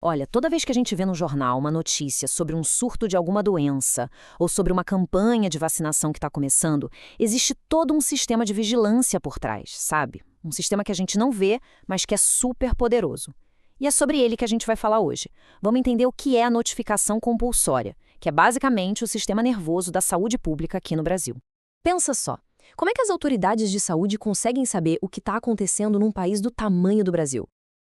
Olha, toda vez que a gente vê no jornal uma notícia sobre um surto de alguma doença ou sobre uma campanha de vacinação que está começando, existe todo um sistema de vigilância por trás, sabe? Um sistema que a gente não vê, mas que é super poderoso. E é sobre ele que a gente vai falar hoje. Vamos entender o que é a notificação compulsória, que é basicamente o sistema nervoso da saúde pública aqui no Brasil. Pensa só, como é que as autoridades de saúde conseguem saber o que está acontecendo num país do tamanho do Brasil?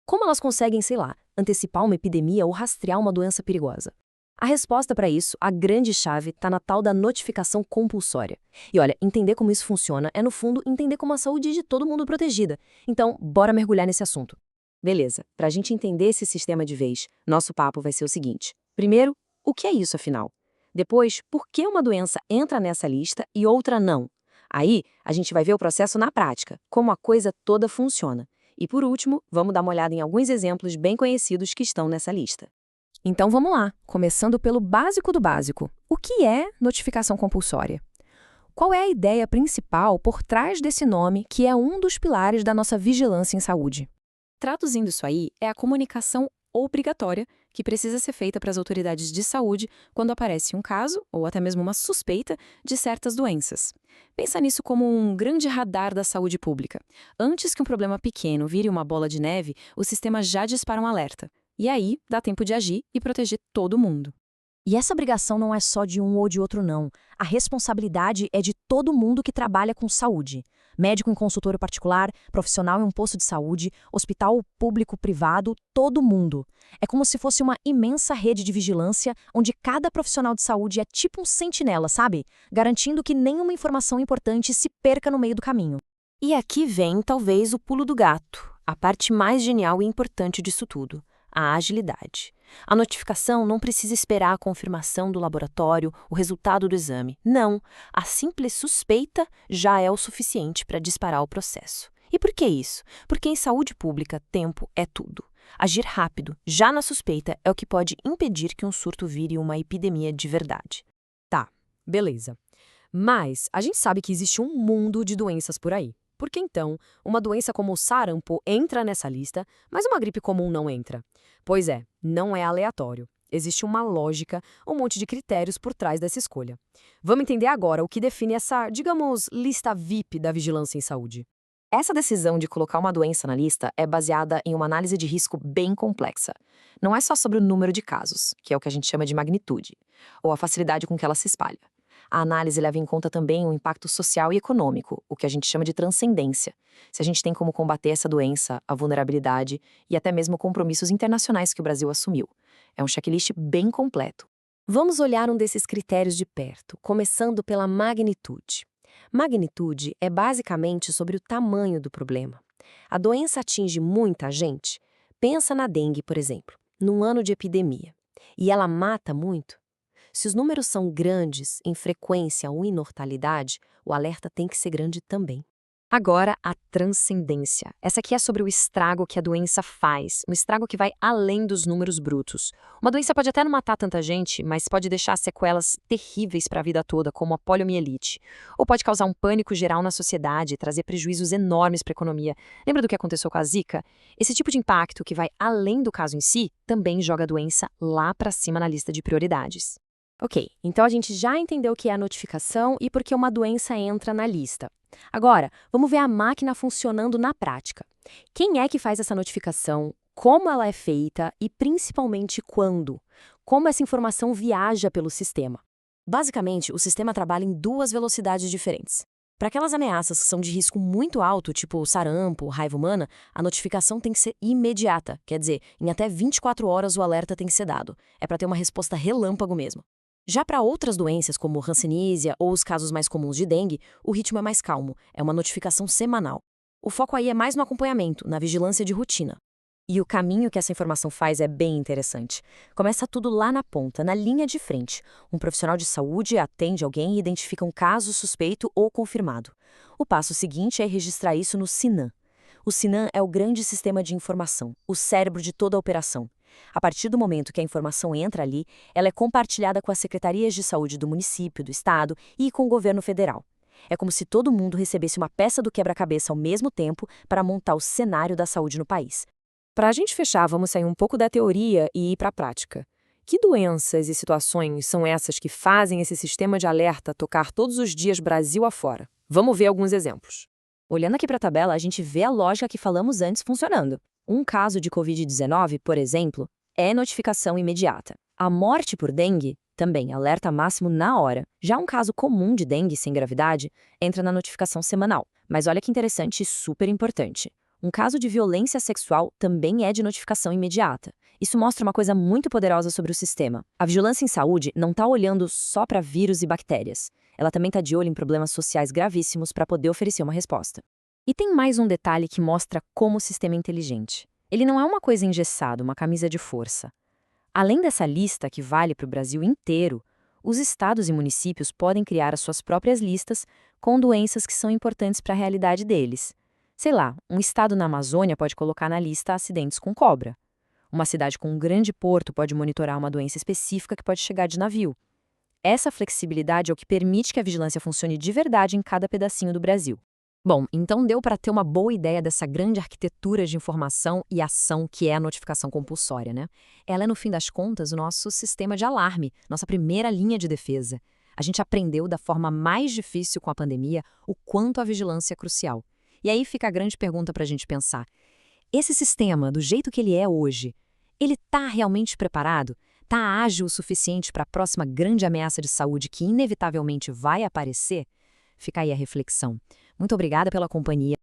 Como elas conseguem, sei lá, antecipar uma epidemia ou rastrear uma doença perigosa? A resposta para isso, a grande chave, está na tal da notificação compulsória. E olha, entender como isso funciona é, no fundo, entender como a saúde de todo mundo é protegida. Então, bora mergulhar nesse assunto. Beleza, para a gente entender esse sistema de vez, nosso papo vai ser o seguinte. Primeiro, o que é isso afinal? Depois, por que uma doença entra nessa lista e outra não? Aí, a gente vai ver o processo na prática, como a coisa toda funciona. E por último, vamos dar uma olhada em alguns exemplos bem conhecidos que estão nessa lista. Então vamos lá, começando pelo básico do básico. O que é notificação compulsória? Qual é a ideia principal por trás desse nome, que é um dos pilares da nossa vigilância em saúde? Traduzindo isso aí, é a comunicação obrigatória que precisa ser feita para as autoridades de saúde quando aparece um caso, ou até mesmo uma suspeita, de certas doenças. Pensa nisso como um grande radar da saúde pública. Antes que um problema pequeno vire uma bola de neve, o sistema já dispara um alerta. E aí, dá tempo de agir e proteger todo mundo. E essa obrigação não é só de um ou de outro, não. A responsabilidade é de todo mundo que trabalha com saúde. Médico em consultório particular, profissional em um posto de saúde, hospital público-privado, todo mundo. É como se fosse uma imensa rede de vigilância, onde cada profissional de saúde é tipo um sentinela, sabe? Garantindo que nenhuma informação importante se perca no meio do caminho. E aqui vem, talvez, o pulo do gato, a parte mais genial e importante disso tudo. A agilidade. A notificação não precisa esperar a confirmação do laboratório, o resultado do exame. Não, a simples suspeita já é o suficiente para disparar o processo. E por que isso? Porque em saúde pública, tempo é tudo. Agir rápido, já na suspeita, é o que pode impedir que um surto vire uma epidemia de verdade. Tá, beleza. Mas a gente sabe que existe um mundo de doenças por aí. Por que então uma doença como o sarampo entra nessa lista, mas uma gripe comum não entra? Pois é, não é aleatório. Existe uma lógica, um monte de critérios por trás dessa escolha. Vamos entender agora o que define essa, digamos, lista VIP da vigilância em saúde. Essa decisão de colocar uma doença na lista é baseada em uma análise de risco bem complexa. Não é só sobre o número de casos, que é o que a gente chama de magnitude, ou a facilidade com que ela se espalha. A análise leva em conta também o impacto social e econômico, o que a gente chama de transcendência. Se a gente tem como combater essa doença, a vulnerabilidade e até mesmo compromissos internacionais que o Brasil assumiu. É um checklist bem completo. Vamos olhar um desses critérios de perto, começando pela magnitude. Magnitude é basicamente sobre o tamanho do problema. A doença atinge muita gente? Pensa na dengue, por exemplo, num ano de epidemia. E ela mata muito? Se os números são grandes, em frequência ou em mortalidade, o alerta tem que ser grande também. Agora, a transcendência. Essa aqui é sobre o estrago que a doença faz, um estrago que vai além dos números brutos. Uma doença pode até não matar tanta gente, mas pode deixar sequelas terríveis para a vida toda, como a poliomielite. Ou pode causar um pânico geral na sociedade e trazer prejuízos enormes para a economia. Lembra do que aconteceu com a Zika? Esse tipo de impacto, que vai além do caso em si, também joga a doença lá para cima na lista de prioridades. Ok, então a gente já entendeu o que é a notificação e por que uma doença entra na lista. Agora, vamos ver a máquina funcionando na prática. Quem é que faz essa notificação, como ela é feita e principalmente quando? Como essa informação viaja pelo sistema? Basicamente, o sistema trabalha em duas velocidades diferentes. Para aquelas ameaças que são de risco muito alto, tipo sarampo, raiva humana, a notificação tem que ser imediata, quer dizer, em até 24 horas o alerta tem que ser dado. É para ter uma resposta relâmpago mesmo. Já para outras doenças, como hanseníase ou os casos mais comuns de dengue, o ritmo é mais calmo, é uma notificação semanal. O foco aí é mais no acompanhamento, na vigilância de rotina. E o caminho que essa informação faz é bem interessante. Começa tudo lá na ponta, na linha de frente. Um profissional de saúde atende alguém e identifica um caso suspeito ou confirmado. O passo seguinte é registrar isso no SINAM. O SINAM é o grande sistema de informação, o cérebro de toda a operação. A partir do momento que a informação entra ali, ela é compartilhada com as secretarias de saúde do município, do estado e com o governo federal. É como se todo mundo recebesse uma peça do quebra-cabeça ao mesmo tempo para montar o cenário da saúde no país. Para a gente fechar, vamos sair um pouco da teoria e ir para a prática. Que doenças e situações são essas que fazem esse sistema de alerta tocar todos os dias Brasil afora? Vamos ver alguns exemplos. Olhando aqui para a tabela, a gente vê a lógica que falamos antes funcionando. Um caso de Covid-19, por exemplo, é notificação imediata. A morte por dengue, também alerta máximo na hora. Já um caso comum de dengue sem gravidade entra na notificação semanal. Mas olha que interessante e super importante. Um caso de violência sexual também é de notificação imediata. Isso mostra uma coisa muito poderosa sobre o sistema. A vigilância em saúde não está olhando só para vírus e bactérias. Ela também está de olho em problemas sociais gravíssimos para poder oferecer uma resposta. E tem mais um detalhe que mostra como o sistema é inteligente. Ele não é uma coisa engessada, uma camisa de força. Além dessa lista que vale para o Brasil inteiro, os estados e municípios podem criar as suas próprias listas com doenças que são importantes para a realidade deles. Sei lá, um estado na Amazônia pode colocar na lista acidentes com cobra. Uma cidade com um grande porto pode monitorar uma doença específica que pode chegar de navio. Essa flexibilidade é o que permite que a vigilância funcione de verdade em cada pedacinho do Brasil. Bom, então deu para ter uma boa ideia dessa grande arquitetura de informação e ação que é a notificação compulsória, né? Ela é, no fim das contas, o nosso sistema de alarme, nossa primeira linha de defesa. A gente aprendeu da forma mais difícil com a pandemia o quanto a vigilância é crucial. E aí fica a grande pergunta para a gente pensar. Esse sistema, do jeito que ele é hoje, ele está realmente preparado? Está ágil o suficiente para a próxima grande ameaça de saúde que inevitavelmente vai aparecer? Fica aí a reflexão. Muito obrigada pela companhia.